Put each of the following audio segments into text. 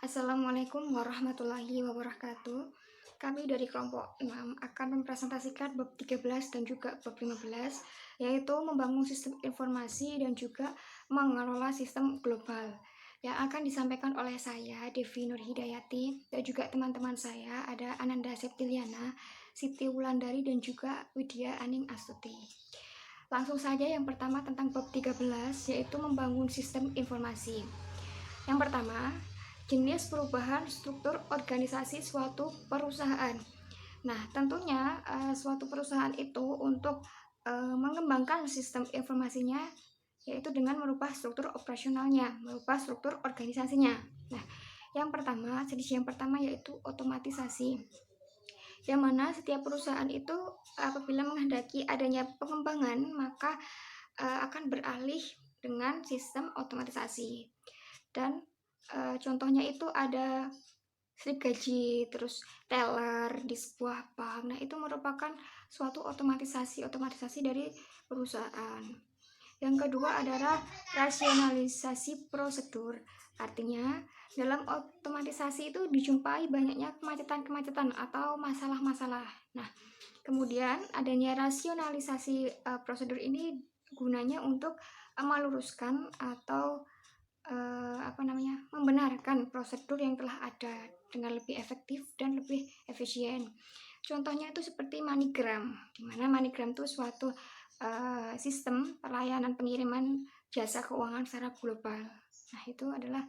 Assalamualaikum warahmatullahi wabarakatuh. Kami dari kelompok 6 akan mempresentasikan bab 13 dan juga bab 15, yaitu membangun sistem informasi dan juga mengelola sistem global. Yang akan disampaikan oleh saya, Devi Nur Hidayati, dan juga teman-teman saya ada Ananda Septiliana, Siti Wulandari, dan juga Widya Aning Astuti. Langsung saja yang pertama tentang bab 13, yaitu membangun sistem informasi. Yang pertama, jenis perubahan struktur organisasi suatu perusahaan. Nah, tentunya suatu perusahaan itu untuk mengembangkan sistem informasinya yaitu dengan merubah struktur operasionalnya, merubah struktur organisasinya. Nah, jenis yang pertama yaitu otomatisasi. Yang mana setiap perusahaan itu apabila menghendaki adanya pengembangan, maka akan beralih dengan sistem otomatisasi. Dan contohnya itu ada slip gaji, terus teller di sebuah bank. Nah, itu merupakan suatu otomatisasi dari perusahaan. Yang kedua adalah rasionalisasi prosedur. Artinya, dalam otomatisasi itu dijumpai banyaknya kemacetan-kemacetan atau masalah-masalah. Nah, kemudian adanya rasionalisasi prosedur ini gunanya untuk meluruskan atau membenarkan prosedur yang telah ada dengan lebih efektif dan lebih efisien. Contohnya itu seperti MoneyGram, di mana MoneyGram itu suatu sistem pelayanan pengiriman jasa keuangan secara global. Nah, itu adalah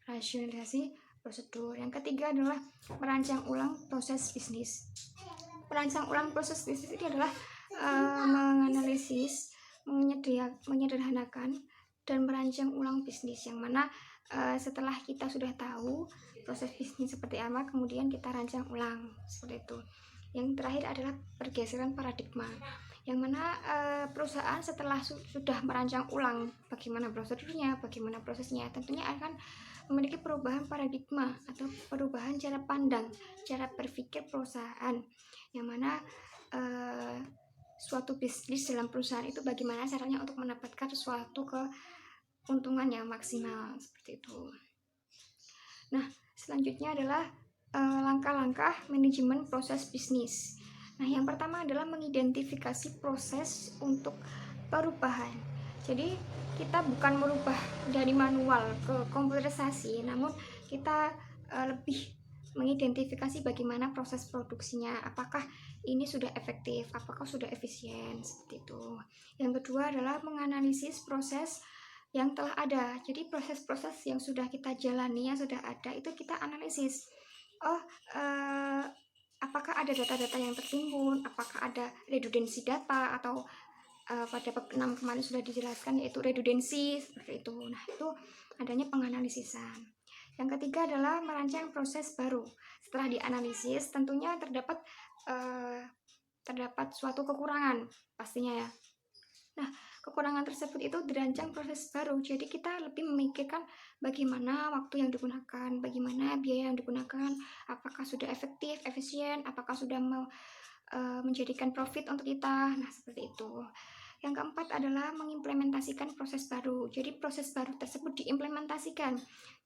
rasionalisasi prosedur. Yang ketiga adalah merancang ulang proses bisnis. Merancang ulang proses bisnis ini adalah menganalisis, menyederhanakan, dan merancang ulang bisnis, yang mana setelah kita sudah tahu proses bisnis seperti apa, kemudian kita rancang ulang seperti itu. Yang terakhir adalah pergeseran paradigma, yang mana perusahaan setelah sudah merancang ulang bagaimana prosedurnya, bagaimana prosesnya, tentunya akan memiliki perubahan paradigma atau perubahan cara pandang, cara berpikir perusahaan, yang mana suatu bisnis dalam perusahaan itu bagaimana caranya untuk mendapatkan suatu keuntungan yang maksimal seperti itu. Nah, selanjutnya adalah langkah-langkah manajemen proses bisnis. Nah, yang pertama adalah mengidentifikasi proses untuk perubahan. Jadi, kita bukan merubah dari manual ke komputerisasi, namun kita lebih mengidentifikasi bagaimana proses produksinya, apakah ini sudah efektif, apakah sudah efisien, seperti itu. Yang kedua adalah menganalisis proses yang telah ada. Jadi proses-proses yang sudah kita jalani, yang sudah ada, itu kita analisis. Apakah ada data-data yang tertimbun, apakah ada redundansi data, atau pada bab 6 kemarin sudah dijelaskan yaitu redundansi, seperti itu. Nah, itu adanya penganalisisan. Yang ketiga adalah merancang proses baru. Setelah dianalisis, tentunya terdapat suatu kekurangan pastinya ya. Nah, kekurangan tersebut itu dirancang proses baru. Jadi kita lebih memikirkan bagaimana waktu yang digunakan, bagaimana biaya yang digunakan, apakah sudah efektif, efisien, apakah sudah menjadikan profit untuk kita. Nah, seperti itu. Yang keempat adalah mengimplementasikan proses baru. Jadi proses baru tersebut diimplementasikan,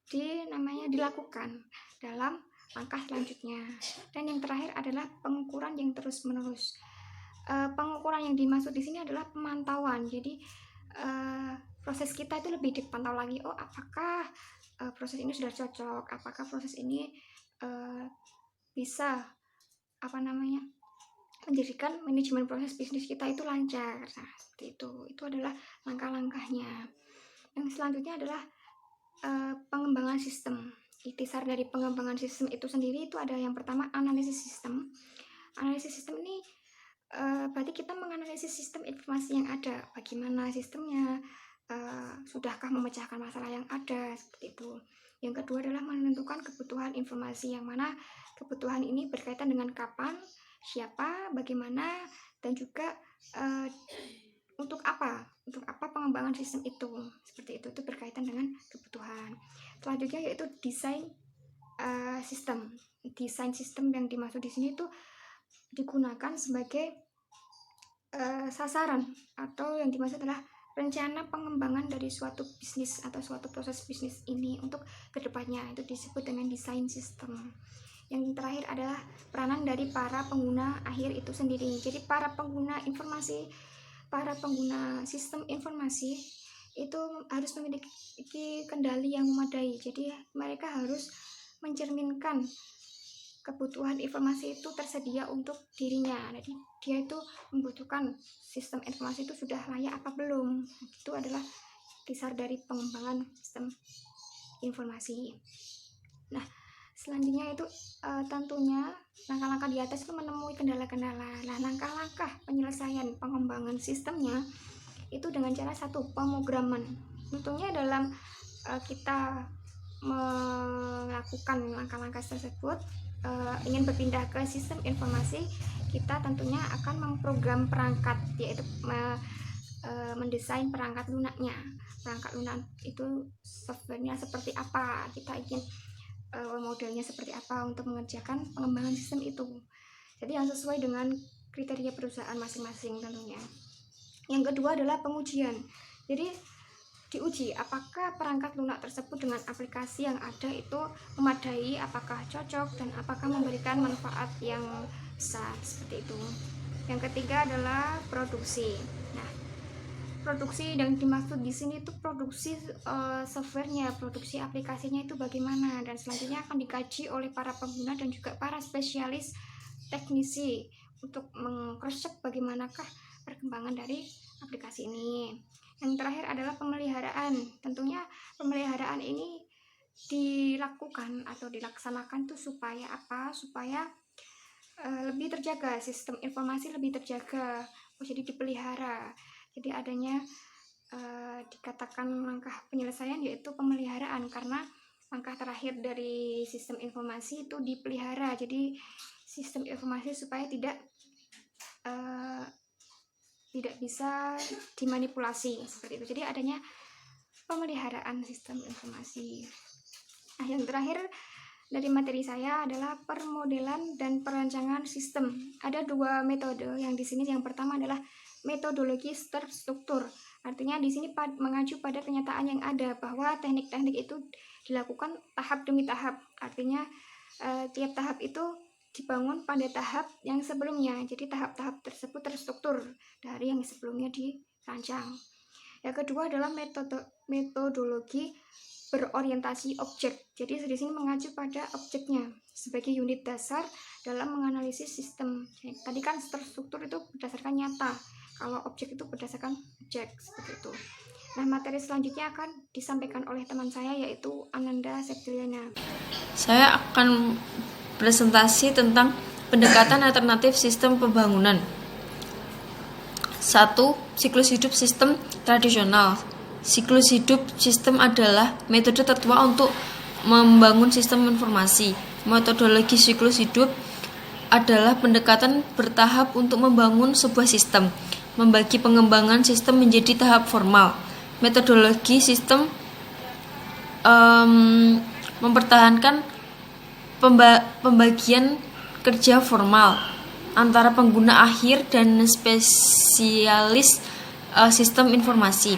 dilakukan dalam langkah selanjutnya. Dan yang terakhir adalah pengukuran yang terus-menerus. Pengukuran yang dimaksud di sini adalah pemantauan. Jadi proses kita itu lebih dipantau lagi. Apakah proses ini sudah cocok? Apakah proses ini bisa menjadikan manajemen proses bisnis kita itu lancar. Nah, seperti itu. Itu adalah langkah-langkahnya. Yang selanjutnya adalah pengembangan sistem. Intisar dari pengembangan sistem itu sendiri itu ada yang pertama analisis sistem. Analisis sistem ini berarti kita menganalisis sistem informasi yang ada, bagaimana sistemnya, sudahkah memecahkan masalah yang ada, seperti itu. Yang kedua adalah menentukan kebutuhan informasi, yang mana kebutuhan ini berkaitan dengan kapan, siapa, bagaimana, dan juga untuk apa pengembangan sistem itu, seperti itu berkaitan dengan kebutuhan. Selanjutnya yaitu desain sistem. Desain sistem yang dimaksud di sini itu digunakan sebagai sasaran, atau yang dimaksud adalah rencana pengembangan dari suatu bisnis atau suatu proses bisnis ini untuk kedepannya, itu disebut dengan desain sistem. Yang terakhir adalah peranan dari para pengguna akhir itu sendiri. Jadi para pengguna sistem informasi itu harus memiliki kendali yang memadai. Jadi mereka harus mencerminkan kebutuhan informasi itu tersedia untuk dirinya. Jadi dia itu membutuhkan sistem informasi itu sudah layak apa belum. Itu adalah dasar dari pengembangan sistem informasi. Nah, selanjutnya itu tentunya langkah-langkah di atas itu menemui kendala-kendala. Nah, langkah-langkah penyelesaian pengembangan sistemnya itu dengan cara satu, pemrograman. Tentunya dalam kita melakukan langkah-langkah tersebut, ingin berpindah ke sistem informasi, kita tentunya akan memprogram perangkat, yaitu mendesain perangkat lunaknya. Perangkat lunak itu softwarenya seperti apa, kita ingin modelnya seperti apa untuk mengerjakan pengembangan sistem itu. Jadi yang sesuai dengan kriteria perusahaan masing-masing tentunya. Yang kedua adalah pengujian. Jadi diuji apakah perangkat lunak tersebut dengan aplikasi yang ada itu memadai, apakah cocok, dan apakah memberikan manfaat yang besar, seperti itu. Yang ketiga adalah produksi. Nah, produksi yang dimaksud di sini itu produksi softwarenya, produksi aplikasinya itu bagaimana, dan selanjutnya akan dikaji oleh para pengguna dan juga para spesialis teknisi untuk meng-cross-check bagaimanakah perkembangan dari aplikasi ini. Yang terakhir adalah pemeliharaan. Tentunya pemeliharaan ini dilakukan atau dilaksanakan tuh supaya apa? Supaya lebih terjaga, sistem informasi lebih terjaga, jadi dipelihara. Jadi adanya dikatakan langkah penyelesaian yaitu pemeliharaan, karena langkah terakhir dari sistem informasi itu dipelihara. Jadi sistem informasi supaya tidak bisa dimanipulasi, seperti itu. Jadi adanya pemeliharaan sistem informasi. Nah, yang terakhir dari materi saya adalah permodelan dan perancangan sistem. Ada dua metode yang di sini. Yang pertama adalah metodologi terstruktur. Artinya di sini mengacu pada kenyataan yang ada, bahwa teknik-teknik itu dilakukan tahap demi tahap. Artinya tiap tahap itu dibangun pada tahap yang sebelumnya. Jadi tahap-tahap tersebut terstruktur dari yang sebelumnya dirancang. Yang kedua adalah metodologi berorientasi objek. Jadi di sini mengacu pada objeknya sebagai unit dasar dalam menganalisis sistem. Tadi kan terstruktur itu berdasarkan nyata, kalau objek itu berdasarkan objek, seperti itu. Nah, materi selanjutnya akan disampaikan oleh teman saya, yaitu Ananda Septriana. Saya akan presentasi tentang pendekatan alternatif sistem pembangunan. 1. Siklus hidup sistem tradisional. Siklus hidup sistem adalah metode tertua untuk membangun sistem informasi. Metodologi siklus hidup adalah pendekatan bertahap untuk membangun sebuah sistem, membagi pengembangan sistem menjadi tahap formal. Metodologi sistem mempertahankan pembagian kerja formal antara pengguna akhir dan spesialis sistem informasi.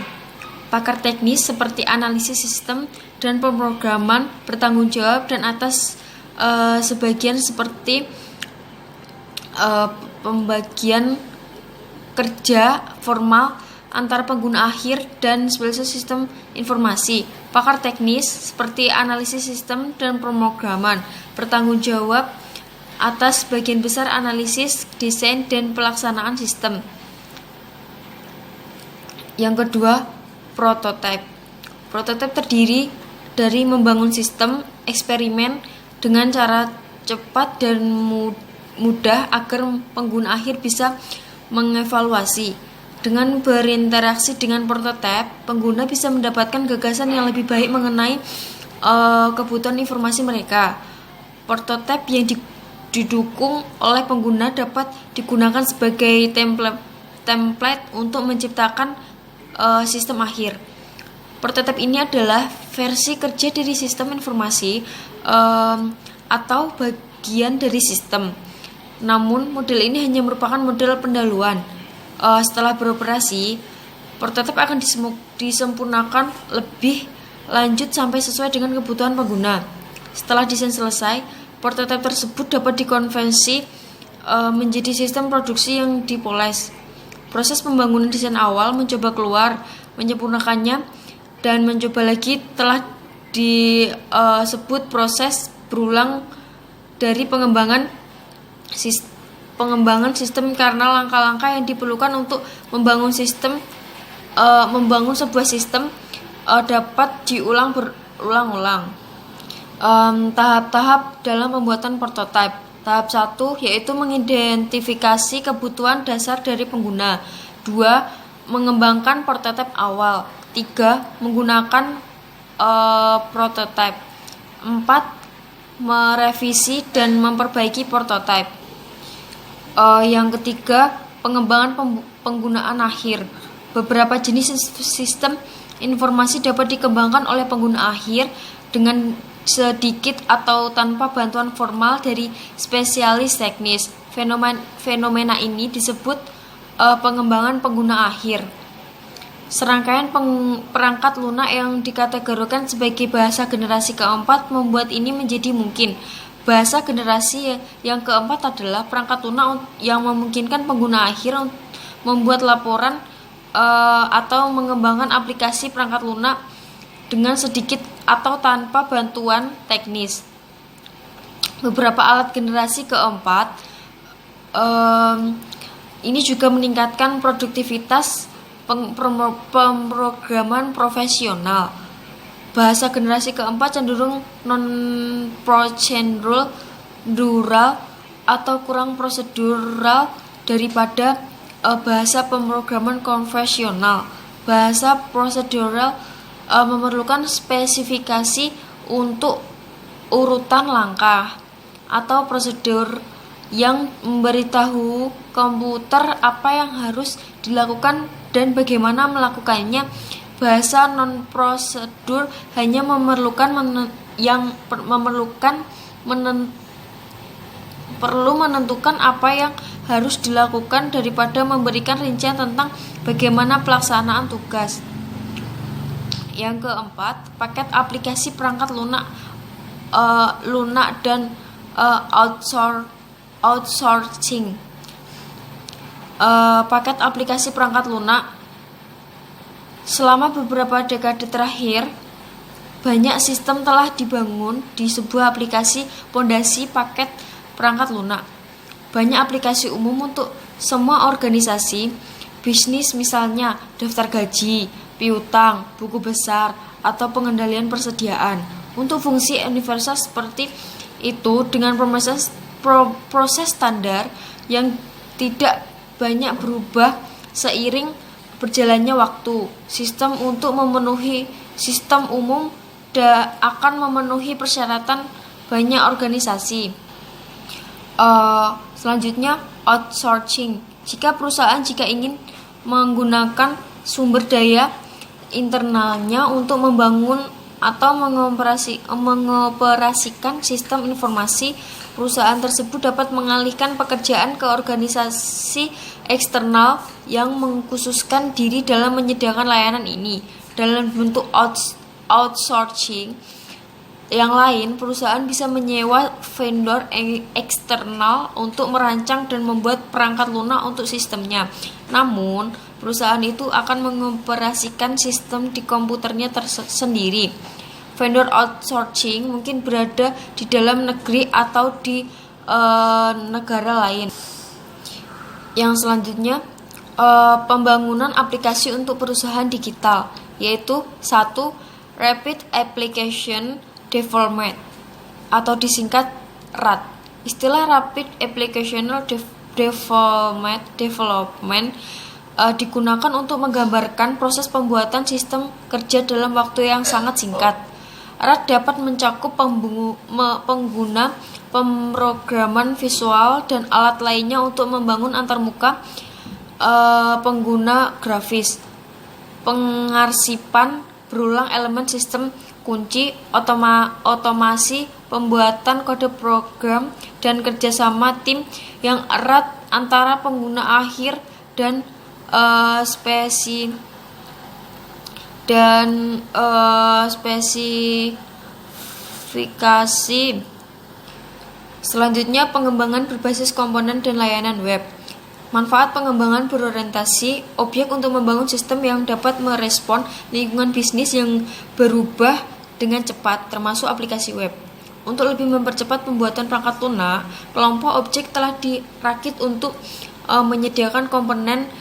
Pakar teknis seperti analisis sistem dan pemrograman bertanggung jawab dan atas sebagian seperti pembagian kerja formal antara pengguna akhir dan spesialis sistem informasi. Pakar teknis seperti analisis sistem dan pemrograman bertanggung jawab atas bagian besar analisis, desain, dan pelaksanaan sistem. Yang kedua, prototipe. Prototipe terdiri dari membangun sistem eksperimen dengan cara cepat dan mudah agar pengguna akhir bisa mengevaluasi. Dengan berinteraksi dengan prototipe, pengguna bisa mendapatkan gagasan yang lebih baik mengenai kebutuhan informasi mereka. Prototipe yang didukung oleh pengguna dapat digunakan sebagai template untuk menciptakan sistem akhir. Prototipe ini adalah versi kerja dari sistem informasi atau bagian dari sistem. Namun model ini hanya merupakan model pendahuluan. Setelah beroperasi, Prototipe akan disempurnakan lebih lanjut sampai sesuai dengan kebutuhan pengguna. Setelah desain selesai, prototipe tersebut dapat dikonversi menjadi sistem produksi yang dipoles. Proses pembangunan desain awal, mencoba keluar, menyempurnakannya, dan mencoba lagi telah disebut proses berulang dari pengembangan sistem karena langkah-langkah yang diperlukan untuk membangun sebuah sistem dapat diulang berulang-ulang. Tahap-tahap dalam pembuatan prototipe. Tahap 1 yaitu mengidentifikasi kebutuhan dasar dari pengguna. 2. Mengembangkan prototipe awal. 3. Menggunakan prototipe. 4. Merevisi dan memperbaiki prototipe. Yang ketiga, pengembangan penggunaan akhir. Beberapa jenis sistem informasi dapat dikembangkan oleh pengguna akhir dengan sedikit atau tanpa bantuan formal dari spesialis teknis. Fenomena ini disebut pengembangan pengguna akhir. Serangkaian perangkat lunak yang dikategorikan sebagai bahasa generasi keempat membuat ini menjadi mungkin. Bahasa generasi yang keempat adalah perangkat lunak yang memungkinkan pengguna akhir membuat laporan atau mengembangkan aplikasi perangkat lunak dengan sedikit atau tanpa bantuan teknis. Beberapa alat generasi keempat ini juga meningkatkan produktivitas pemrograman profesional. Bahasa generasi keempat cenderung non-procedural atau kurang prosedural daripada bahasa pemrograman konvensional. Bahasa prosedural memerlukan spesifikasi untuk urutan langkah atau prosedur yang memberitahu komputer apa yang harus dilakukan dan bagaimana melakukannya. Bahasa non-prosedur hanya perlu menentukan apa yang harus dilakukan daripada memberikan rincian tentang bagaimana pelaksanaan tugas. Yang keempat, paket aplikasi perangkat lunak dan outsourcing. Paket aplikasi perangkat lunak. Selama beberapa dekade terakhir, banyak sistem telah dibangun di sebuah aplikasi pondasi paket perangkat lunak. Banyak aplikasi umum untuk semua organisasi bisnis, misalnya daftar gaji, piutang, buku besar, atau pengendalian persediaan. Untuk fungsi universal seperti itu dengan proses standar yang tidak banyak berubah seiring berjalannya waktu. Sistem untuk memenuhi sistem umum akan memenuhi persyaratan banyak organisasi. Selanjutnya, outsourcing. Jika perusahaan ingin menggunakan sumber daya internalnya untuk membangun atau mengoperasikan sistem informasi, perusahaan tersebut dapat mengalihkan pekerjaan ke organisasi eksternal yang mengkhususkan diri dalam menyediakan layanan ini. Dalam bentuk outsourcing yang lain, perusahaan bisa menyewa vendor eksternal untuk merancang dan membuat perangkat lunak untuk sistemnya. Namun, perusahaan itu akan mengoperasikan sistem di komputernya sendiri. Vendor outsourcing mungkin berada di dalam negeri atau di negara lain. Yang selanjutnya, pembangunan aplikasi untuk perusahaan digital, yaitu 1. Rapid Application Development atau disingkat RAD. Istilah Rapid Application Development digunakan untuk menggambarkan proses pembuatan sistem kerja dalam waktu yang sangat singkat. RAD dapat mencakup pengguna, pemrograman visual, dan alat lainnya untuk membangun antarmuka pengguna grafis, pengarsipan berulang elemen sistem kunci, otomasi pembuatan kode program, dan kerjasama tim yang erat antara pengguna akhir dan dan spesifikasi. Selanjutnya, pengembangan berbasis komponen dan layanan web. Manfaat pengembangan berorientasi objek untuk membangun sistem yang dapat merespon lingkungan bisnis yang berubah dengan cepat, termasuk aplikasi web. Untuk lebih mempercepat pembuatan perangkat lunak, kelompok objek telah dirakit untuk menyediakan komponen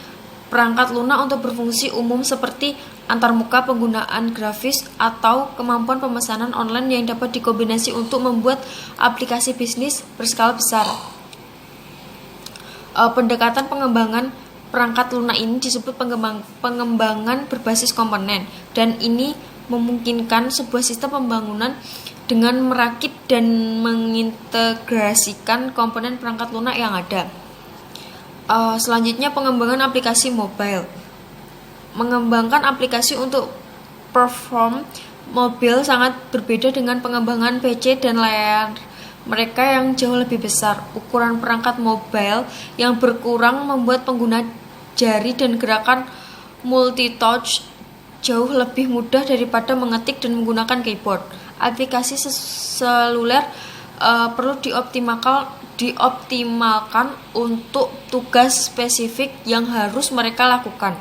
perangkat lunak untuk berfungsi umum seperti antarmuka, penggunaan grafis, atau kemampuan pemesanan online yang dapat dikombinasi untuk membuat aplikasi bisnis berskala besar. Pendekatan pengembangan perangkat lunak ini disebut pengembangan berbasis komponen, dan ini memungkinkan sebuah sistem pembangunan dengan merakit dan mengintegrasikan komponen perangkat lunak yang ada. Selanjutnya, pengembangan aplikasi mobile. Mengembangkan aplikasi untuk platform mobil sangat berbeda dengan pengembangan PC dan layar mereka yang jauh lebih besar. Ukuran perangkat mobile yang berkurang membuat pengguna jari dan gerakan multitouch jauh lebih mudah daripada mengetik dan menggunakan keyboard. Aplikasi seluler perlu dioptimalkan untuk tugas spesifik yang harus mereka lakukan.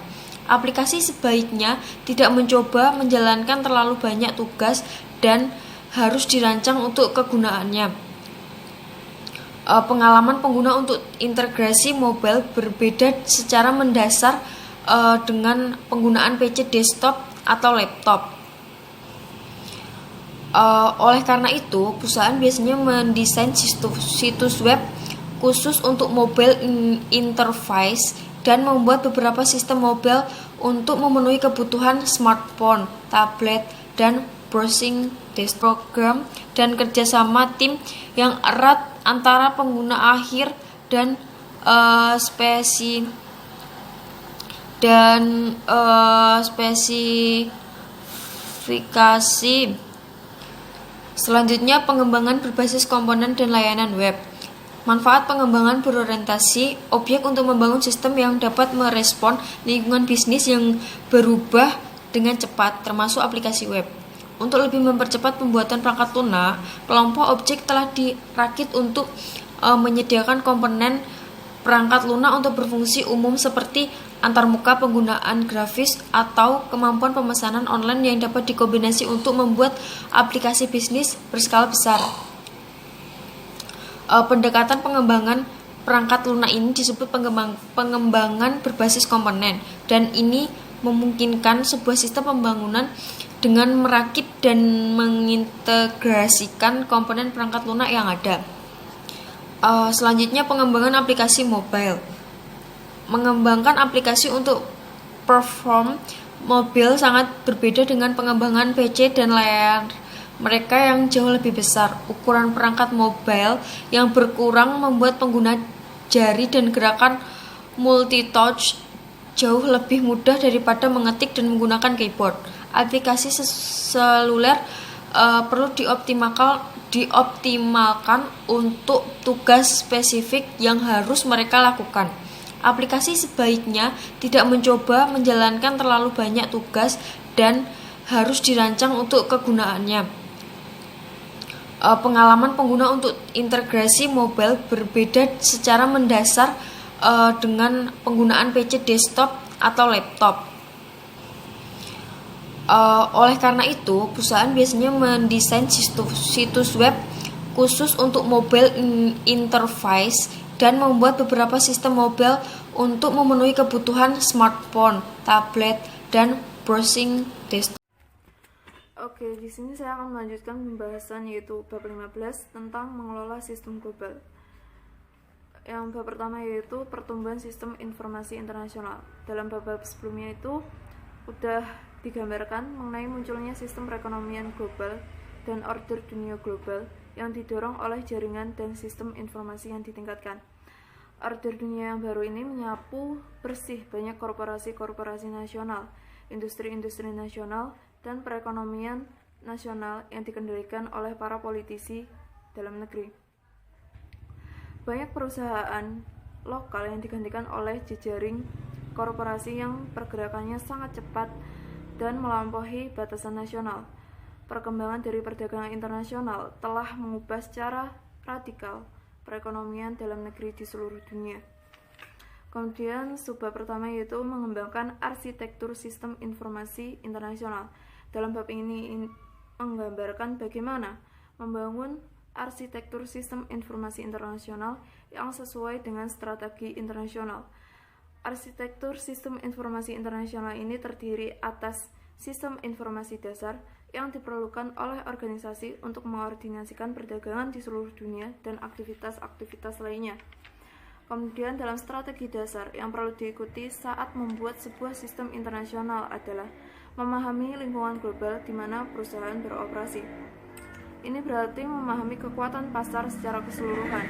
Aplikasi sebaiknya tidak mencoba menjalankan terlalu banyak tugas dan harus dirancang untuk kegunaannya. Pengalaman pengguna untuk integrasi mobile berbeda secara mendasar dengan penggunaan PC desktop atau laptop. Oleh karena itu, perusahaan biasanya mendesain situs web khusus untuk mobile interface dan membuat beberapa sistem mobile untuk memenuhi kebutuhan smartphone, tablet, dan browsing desktop program, dan kerjasama tim yang erat antara pengguna akhir dan spesifikasi. Selanjutnya, pengembangan berbasis komponen dan layanan web. Manfaat pengembangan berorientasi objek untuk membangun sistem yang dapat merespon lingkungan bisnis yang berubah dengan cepat, termasuk aplikasi web. Untuk lebih mempercepat pembuatan perangkat lunak, kelompok objek telah dirakit untuk menyediakan komponen perangkat lunak untuk berfungsi umum seperti antarmuka, penggunaan grafis, atau kemampuan pemesanan online yang dapat dikombinasi untuk membuat aplikasi bisnis berskala besar. Pendekatan pengembangan perangkat lunak ini disebut pengembangan berbasis komponen, dan ini memungkinkan sebuah sistem pembangunan dengan merakit dan mengintegrasikan komponen perangkat lunak yang ada. Selanjutnya, pengembangan aplikasi mobile. Mengembangkan aplikasi untuk platform mobil sangat berbeda dengan pengembangan PC dan layar mereka yang jauh lebih besar. Ukuran perangkat mobile yang berkurang membuat pengguna jari dan gerakan multitouch jauh lebih mudah daripada mengetik dan menggunakan keyboard. Aplikasi seluler perlu dioptimalkan untuk tugas spesifik yang harus mereka lakukan. Aplikasi sebaiknya tidak mencoba menjalankan terlalu banyak tugas dan harus dirancang untuk kegunaannya. Pengalaman pengguna untuk integrasi mobile berbeda secara mendasar dengan penggunaan PC desktop atau laptop. Oleh karena itu, perusahaan biasanya mendesain situs web khusus untuk mobile interface dan membuat beberapa sistem mobile untuk memenuhi kebutuhan smartphone, tablet, dan browsing desktop. Oke, di sini saya akan melanjutkan pembahasan yaitu bab 15 tentang mengelola sistem global. Yang bab pertama yaitu pertumbuhan sistem informasi internasional. Dalam bab-bab sebelumnya itu udah digambarkan mengenai munculnya sistem perekonomian global dan order dunia global yang didorong oleh jaringan dan sistem informasi yang ditingkatkan. Order dunia yang baru ini menyapu bersih banyak korporasi-korporasi nasional, industri-industri nasional, dan perekonomian nasional yang dikendalikan oleh para politisi dalam negeri. Banyak perusahaan lokal yang digantikan oleh jejaring korporasi yang pergerakannya sangat cepat dan melampaui batasan nasional. Perkembangan dari perdagangan internasional telah mengubah secara radikal perekonomian dalam negeri di seluruh dunia. Kemudian subbab pertama yaitu mengembangkan arsitektur sistem informasi internasional. Dalam bab ini menggambarkan bagaimana membangun arsitektur sistem informasi internasional yang sesuai dengan strategi internasional. Arsitektur sistem informasi internasional ini terdiri atas sistem informasi dasar yang diperlukan oleh organisasi untuk mengkoordinasikan perdagangan di seluruh dunia dan aktivitas-aktivitas lainnya. Kemudian dalam strategi dasar yang perlu diikuti saat membuat sebuah sistem internasional adalah memahami lingkungan global di mana perusahaan beroperasi. Ini berarti memahami kekuatan pasar secara keseluruhan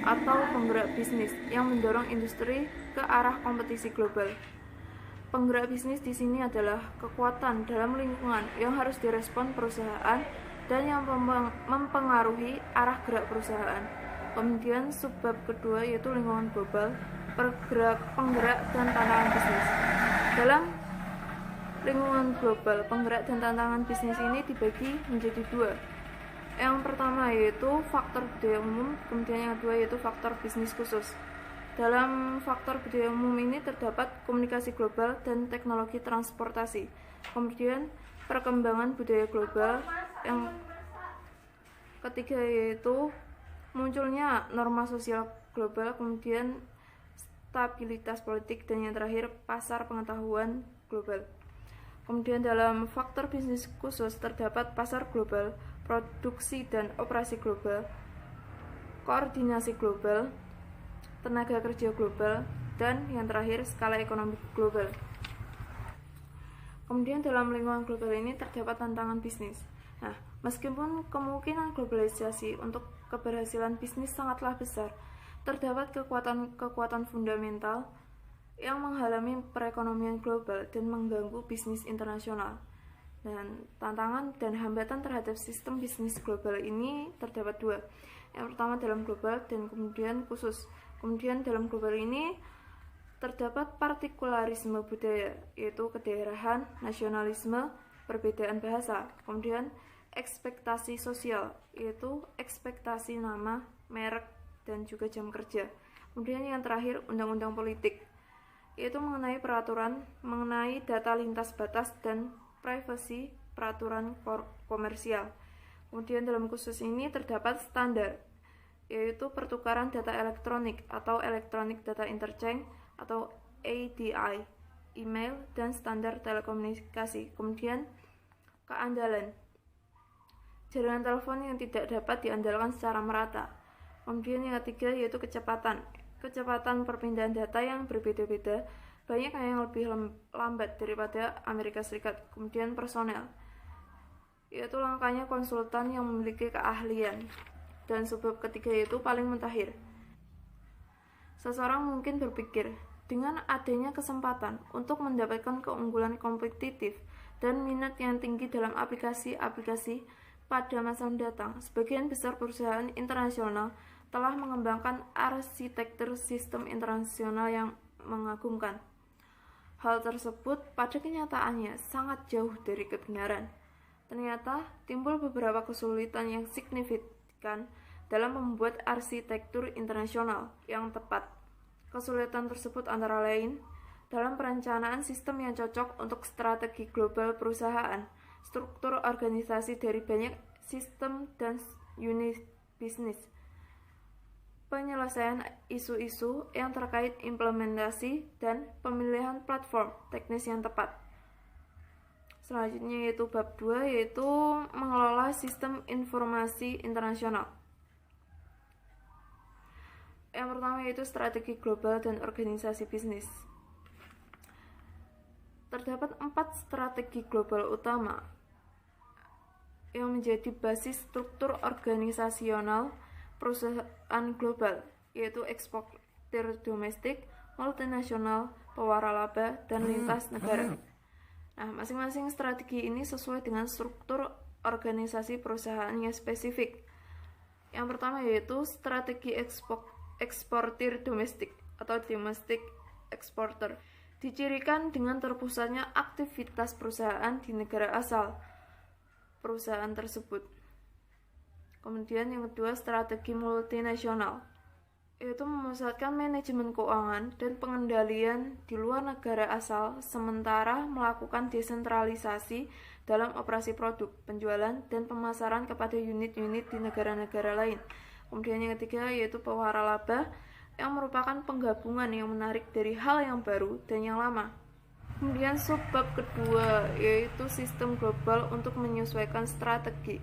atau penggerak bisnis yang mendorong industri ke arah kompetisi global. Penggerak bisnis di sini adalah kekuatan dalam lingkungan yang harus direspon perusahaan dan yang mempengaruhi arah gerak perusahaan. Kemudian subbab kedua yaitu lingkungan global, penggerak dan tantangan bisnis. Dalam lingkungan global, penggerak dan tantangan bisnis ini dibagi menjadi dua. Yang pertama yaitu faktor budaya umum, kemudian yang kedua yaitu faktor bisnis khusus. Dalam faktor budaya umum ini terdapat komunikasi global dan teknologi transportasi. Kemudian perkembangan budaya global. Yang ketiga yaitu munculnya norma sosial global, kemudian stabilitas politik, dan yang terakhir pasar pengetahuan global. Kemudian dalam faktor bisnis khusus terdapat pasar global, produksi dan operasi global, koordinasi global, tenaga kerja global, dan yang terakhir skala ekonomi global. Kemudian dalam lingkungan global ini terdapat tantangan bisnis. Nah, meskipun kemungkinan globalisasi untuk keberhasilan bisnis sangatlah besar, terdapat kekuatan fundamental yang menghalangi perekonomian global dan mengganggu bisnis internasional. Dan tantangan dan hambatan terhadap sistem bisnis global ini terdapat dua. Yang pertama dalam global dan kemudian khusus. Kemudian dalam global ini terdapat partikularisme budaya, yaitu kedaerahan, nasionalisme, perbedaan bahasa. Kemudian ekspektasi sosial, yaitu ekspektasi nama, merek, dan juga jam kerja. Kemudian yang terakhir undang-undang politik, yaitu mengenai peraturan, mengenai data lintas batas dan privasi peraturan komersial. Kemudian dalam khusus ini terdapat standar, yaitu pertukaran data elektronik atau Electronic Data Interchange atau EDI, email, dan standar telekomunikasi. Kemudian keandalan, jaringan telepon yang tidak dapat diandalkan secara merata. Kemudian yang ketiga yaitu kecepatan perpindahan data yang berbeda-beda, banyak yang lebih lambat daripada Amerika Serikat. Kemudian personel, yaitu langkahnya konsultan yang memiliki keahlian. Dan sebab ketiga yaitu paling mutakhir. Seseorang mungkin berpikir, dengan adanya kesempatan untuk mendapatkan keunggulan kompetitif dan minat yang tinggi dalam aplikasi-aplikasi pada masa mendatang, sebagian besar perusahaan internasional telah mengembangkan arsitektur sistem internasional yang mengagumkan. Hal tersebut pada kenyataannya sangat jauh dari kebenaran. Ternyata timbul beberapa kesulitan yang signifikan dalam membuat arsitektur internasional yang tepat. Kesulitan tersebut antara lain dalam perencanaan sistem yang cocok untuk strategi global perusahaan, struktur organisasi dari banyak sistem dan unit bisnis, penyelesaian isu-isu yang terkait implementasi, dan pemilihan platform teknis yang tepat. Selanjutnya yaitu bab 2, yaitu mengelola sistem informasi internasional. Yang pertama yaitu strategi global dan organisasi bisnis. Terdapat 4 strategi global utama yang menjadi basis struktur organisasional perusahaan global, yaitu eksportir domestik, multinasional, pewaralaba, dan lintas negara. Nah, masing-masing strategi ini sesuai dengan struktur organisasi perusahaan yang spesifik. Yang pertama yaitu strategi eksportir domestik atau domestic exporter. dicirikan dengan terpusatnya aktivitas perusahaan di negara asal perusahaan tersebut. Kemudian yang kedua, strategi multinasional, yaitu memusatkan manajemen keuangan dan pengendalian di luar negara asal, sementara melakukan desentralisasi dalam operasi produk, penjualan, dan pemasaran kepada unit-unit di negara-negara lain. Kemudian yang ketiga yaitu pewaralaba, yang merupakan penggabungan yang menarik dari hal yang baru dan yang lama. Kemudian subbab kedua yaitu sistem global untuk menyesuaikan strategi.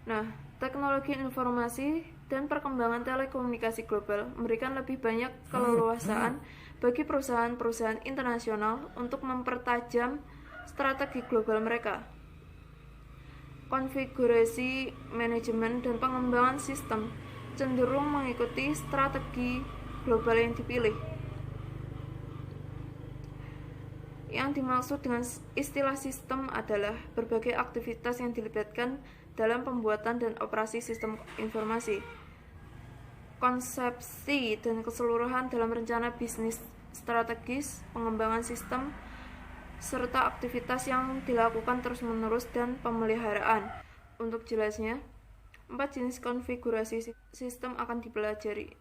Nah, teknologi informasi dan perkembangan telekomunikasi global memberikan lebih banyak keleluasaan bagi perusahaan-perusahaan internasional untuk mempertajam strategi global mereka. Konfigurasi manajemen dan pengembangan sistem cenderung mengikuti strategi global yang dipilih. Yang dimaksud dengan istilah sistem adalah berbagai aktivitas yang dilibatkan dalam pembuatan dan operasi sistem informasi, konsepsi dan keseluruhan dalam rencana bisnis strategis, pengembangan sistem, serta aktivitas yang dilakukan terus-menerus dan pemeliharaan. Untuk jelasnya, 4 jenis konfigurasi sistem akan dipelajari.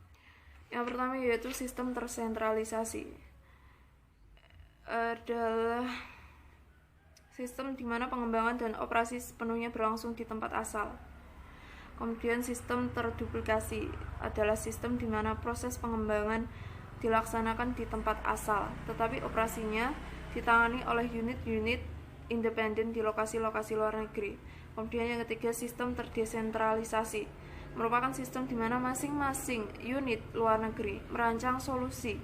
Yang pertama yaitu sistem tersentralisasi. Adalah sistem di mana pengembangan dan operasi sepenuhnya berlangsung di tempat asal. Kemudian sistem terduplikasi adalah sistem di mana proses pengembangan dilaksanakan di tempat asal, tetapi operasinya ditangani oleh unit-unit independen di lokasi-lokasi luar negeri. Kemudian yang ketiga, sistem terdesentralisasi merupakan sistem di mana masing-masing unit luar negeri merancang solusi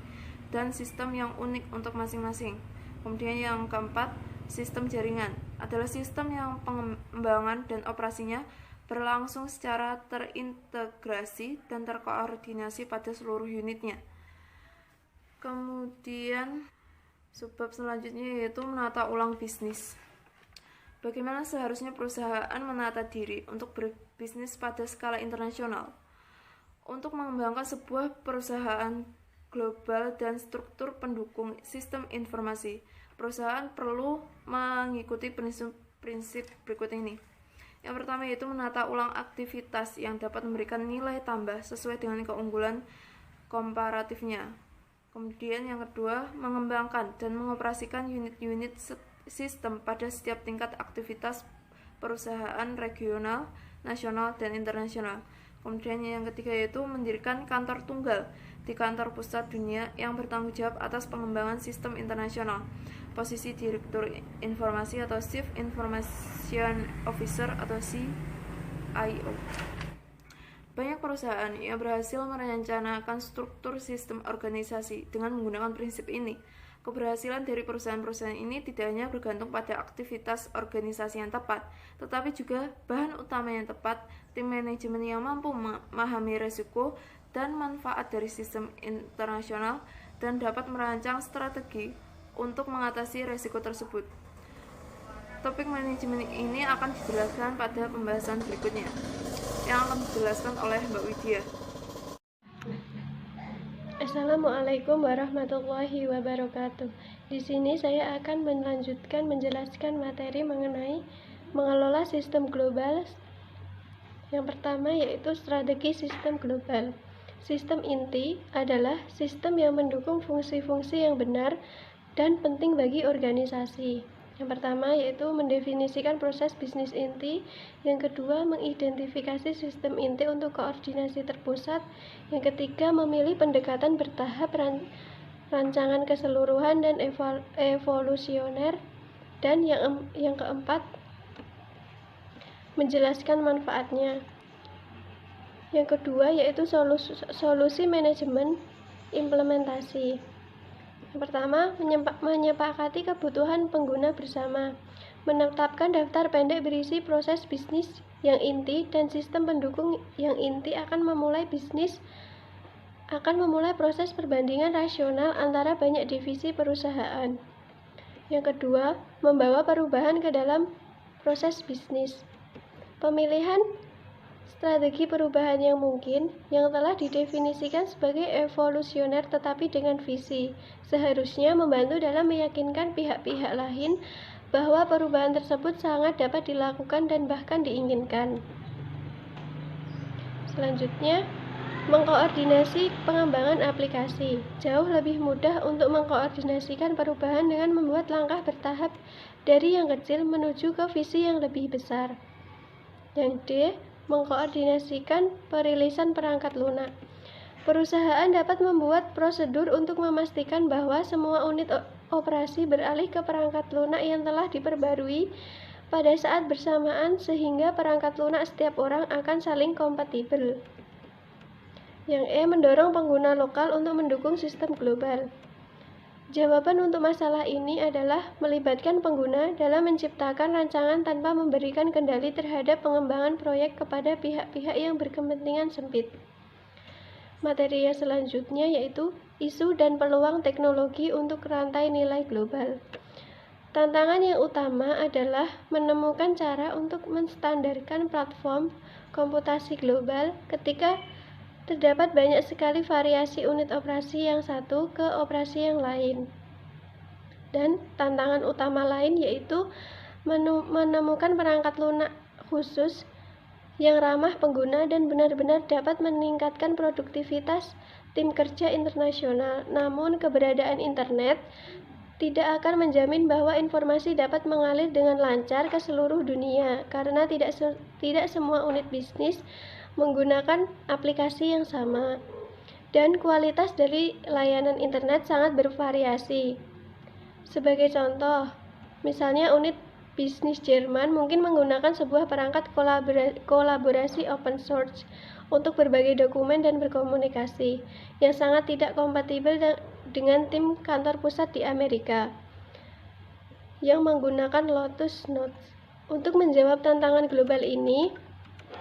dan sistem yang unik untuk masing-masing. Kemudian yang keempat, sistem jaringan adalah sistem yang pengembangan dan operasinya berlangsung secara terintegrasi dan terkoordinasi pada seluruh unitnya. Kemudian subbab selanjutnya yaitu menata ulang bisnis. Bagaimana seharusnya perusahaan menata diri untuk berbisnis pada skala internasional? Untuk mengembangkan sebuah perusahaan global dan struktur pendukung sistem informasi, perusahaan perlu mengikuti prinsip berikut ini. Yang pertama yaitu menata ulang aktivitas yang dapat memberikan nilai tambah sesuai dengan keunggulan komparatifnya. Kemudian yang kedua, mengembangkan dan mengoperasikan unit-unit sistem pada setiap tingkat aktivitas perusahaan regional, nasional, dan internasional. Kemudian yang ketiga yaitu mendirikan kantor tunggal di kantor pusat dunia yang bertanggung jawab atas pengembangan sistem internasional. Posisi Direktur Informasi atau Chief Information Officer atau CIO. Banyak perusahaan yang berhasil merencanakan struktur sistem organisasi dengan menggunakan prinsip ini. Keberhasilan dari perusahaan-perusahaan ini tidak hanya bergantung pada aktivitas organisasi yang tepat, tetapi juga bahan utama yang tepat, tim manajemen yang mampu memahami risiko dan manfaat dari sistem internasional dan dapat merancang strategi untuk mengatasi risiko tersebut. Topik manajemen ini akan dijelaskan pada pembahasan berikutnya, yang akan dijelaskan oleh Mbak Widya. Assalamualaikum warahmatullahi wabarakatuh. Di sini saya akan melanjutkan menjelaskan materi mengenai mengelola sistem global. Yang pertama yaitu strategi sistem global. Sistem inti adalah sistem yang mendukung fungsi-fungsi yang benar dan penting bagi organisasi. Yang pertama yaitu mendefinisikan proses bisnis inti. Yang kedua, mengidentifikasi sistem inti untuk koordinasi terpusat. Yang ketiga, memilih pendekatan bertahap, rancangan keseluruhan dan evolusioner. Dan yang keempat, menjelaskan manfaatnya. Yang kedua yaitu solusi manajemen implementasi. Yang pertama, menyepakati kebutuhan pengguna bersama, menetapkan daftar pendek berisi proses bisnis yang inti dan sistem pendukung yang inti akan memulai proses perbandingan rasional antara banyak divisi perusahaan. Yang kedua, membawa perubahan ke dalam proses bisnis. Pemilihan strategi perubahan yang mungkin yang telah didefinisikan sebagai evolusioner tetapi dengan visi, seharusnya membantu dalam meyakinkan pihak-pihak lain bahwa perubahan tersebut sangat dapat dilakukan dan bahkan diinginkan. Selanjutnya, mengkoordinasi pengembangan aplikasi. Jauh lebih mudah untuk mengkoordinasikan perubahan dengan membuat langkah bertahap dari yang kecil menuju ke visi yang lebih besar. Yang D, mengkoordinasikan perilisan perangkat lunak. Perusahaan dapat membuat prosedur untuk memastikan bahwa semua unit operasi beralih ke perangkat lunak yang telah diperbarui pada saat bersamaan sehingga perangkat lunak setiap orang akan saling kompatibel. Yang E, mendorong pengguna lokal untuk mendukung sistem global. Jawaban untuk masalah ini adalah melibatkan pengguna dalam menciptakan rancangan tanpa memberikan kendali terhadap pengembangan proyek kepada pihak-pihak yang berkepentingan sempit. Materi yang selanjutnya yaitu isu dan peluang teknologi untuk rantai nilai global. Tantangan yang utama adalah menemukan cara untuk menstandarkan platform komputasi global ketika terdapat banyak sekali variasi unit operasi yang satu ke operasi yang lain. Dan tantangan utama lain yaitu menemukan perangkat lunak khusus yang ramah pengguna dan benar-benar dapat meningkatkan produktivitas tim kerja internasional. Namun keberadaan internet tidak akan menjamin bahwa informasi dapat mengalir dengan lancar ke seluruh dunia karena tidak semua unit bisnis menggunakan aplikasi yang sama dan kualitas dari layanan internet sangat bervariasi. Sebagai contoh, misalnya unit bisnis Jerman mungkin menggunakan sebuah perangkat kolaborasi open source untuk berbagai dokumen dan berkomunikasi yang sangat tidak kompatibel dengan tim kantor pusat di Amerika yang menggunakan Lotus Notes. Untuk menjawab tantangan global ini,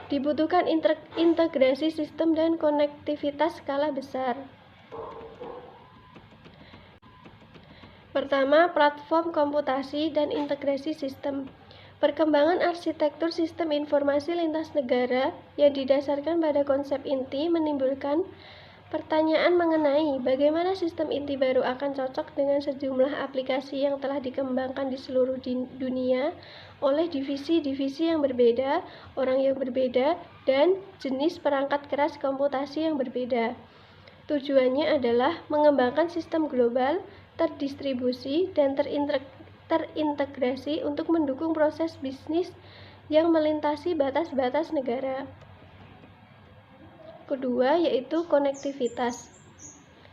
dibutuhkan integrasi sistem dan konektivitas skala besar. Pertama, platform komputasi dan integrasi sistem. Perkembangan arsitektur sistem informasi lintas negara yang didasarkan pada konsep inti menimbulkan pertanyaan mengenai bagaimana sistem inti baru akan cocok dengan sejumlah aplikasi yang telah dikembangkan di seluruh dunia oleh divisi-divisi yang berbeda, orang yang berbeda, dan jenis perangkat keras komputasi yang berbeda. Tujuannya adalah mengembangkan sistem global, terdistribusi, dan terintegrasi untuk mendukung proses bisnis yang melintasi batas-batas negara. Kedua, yaitu konektivitas.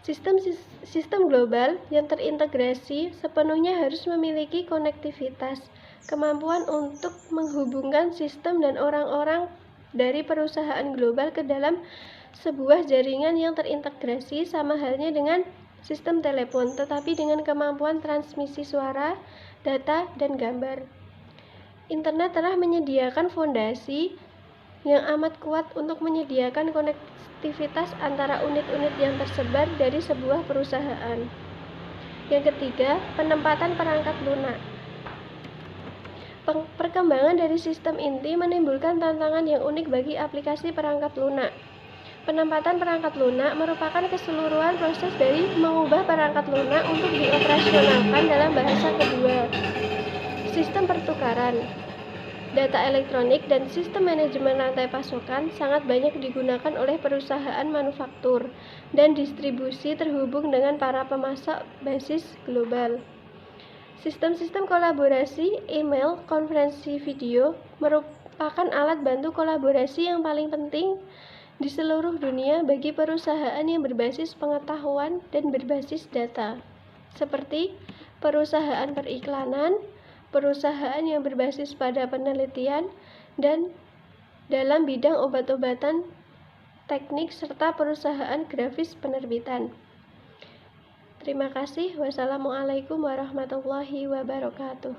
Sistem global yang terintegrasi sepenuhnya harus memiliki konektivitas, kemampuan untuk menghubungkan sistem dan orang-orang dari perusahaan global ke dalam sebuah jaringan yang terintegrasi sama halnya dengan sistem telepon, tetapi dengan kemampuan transmisi suara, data, dan gambar. Internet telah menyediakan fondasi yang amat kuat untuk menyediakan konektivitas antara unit-unit yang tersebar dari sebuah perusahaan. Yang ketiga, penempatan perangkat lunak. Perkembangan dari sistem inti menimbulkan tantangan yang unik bagi aplikasi perangkat lunak. Penempatan perangkat lunak merupakan keseluruhan proses dari mengubah perangkat lunak untuk dioperasionalkan dalam bahasa kedua. Sistem pertukaran data elektronik dan sistem manajemen rantai pasokan sangat banyak digunakan oleh perusahaan manufaktur dan distribusi terhubung dengan para pemasok basis global. Sistem-sistem kolaborasi, email, konferensi video merupakan alat bantu kolaborasi yang paling penting di seluruh dunia bagi perusahaan yang berbasis pengetahuan dan berbasis data, seperti perusahaan periklanan, perusahaan yang berbasis pada penelitian, dan dalam bidang obat-obatan, teknik, serta perusahaan grafis penerbitan. Terima kasih. Wassalamualaikum warahmatullahi wabarakatuh.